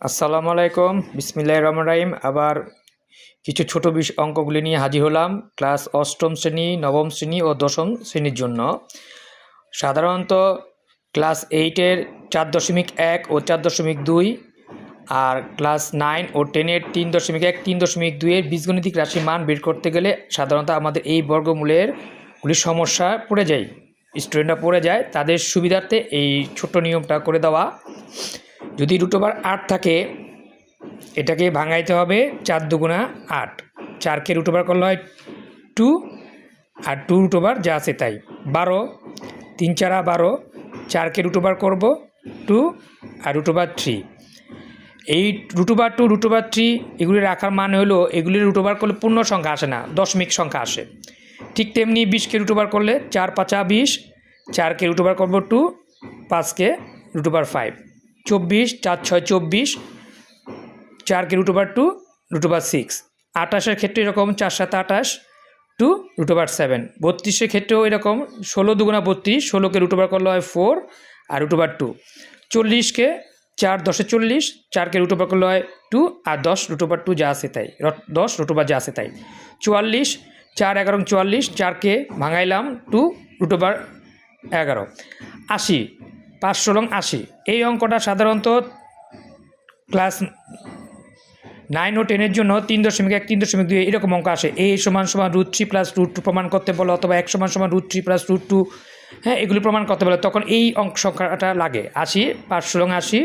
আসসালামু আলাইকুম, বিসমিল্লাহির রহমানির রহিম। আবার কিছু ছোট অঙ্কগুলি নিয়ে হাজির হলাম ক্লাস অষ্টম শ্রেণী, নবম শ্রেণী ও দশম শ্রেণীর জন্য। সাধারণত ক্লাস 8-এর 4.1 ও 4.2 আর ক্লাস 9 ও 10-এর 3.1, 3.2-এর বীজগণিতিক রাশির মান বের করতে গেলে সাধারণত আমাদের এই বর্গমূলেরগুলির সমস্যা পড়ে যায়, স্টুডেন্টরা পড়ে যায়। তাদের সুবিধার্থে এই ছোট্ট নিয়মটা করে দেওয়া। যদি √8 থাকে, এটাকে ভাঙাইতে হবে 4 দুগুণা 8, 4কে √8 করলে হয় 2, আর 2 যা আছে তাই 12, 3 4 12, 4কে √8 করব 2 আর √3। এই √2, √3 এগুলি রাখার মানে হলো এগুলি √8 করলে পূর্ণ সংখ্যা আসে না, দশমিক সংখ্যা আসে। ঠিক তেমনি 20কে √8 করলে 4 5 20, 4কে √8 করব 2, 5কে √5, 24, 4 6 24, 4কে √2, √6। 28-এর ক্ষেত্রে এরকম 4 7 28, 2 √7। 32-এর ক্ষেত্রেও এরকম 16 দুগুণা 32, 16কে √8 করলে হয় 4 আর √2। 40কে 4 10 40, 4কে √8 করলে হয় 2 আর 10 √2 যা আছে তাই, 10 √8 যা আছে তাই। 44, 4 11 44, 4কে ভাঙাইলাম 2 √11। 80, 5 16 80। এই অঙ্কটা সাধারণত ক্লাস 9 ও 10-এর জন্য 3.1 3.2 এরকম অঙ্ক আসে। a সমান √3 + √2 প্রমাণ করতে বলে, অথবা x সমান √3 + √2, হ্যাঁ, এগুলি প্রমাণ করতে বলে, তখন এই অঙ্ক সংখ্যাটা লাগে। 80, 5 16 80,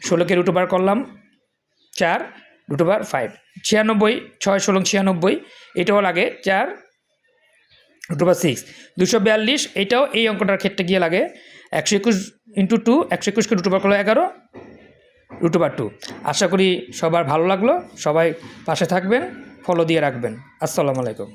16কে √8 করলাম 4 √5। 96, 6 16 96, এটাও লাগে 4 √6। 242, এটাও এই অঙ্কটার ক্ষেত্রে গিয়ে লাগে 121 × 2, 121কে √8 করলে 11 √2। আশা করি সবার ভালো লাগলো। সবাই পাশে থাকবেন, ফলো দিয়ে রাখবেন। আসসালামু আলাইকুম।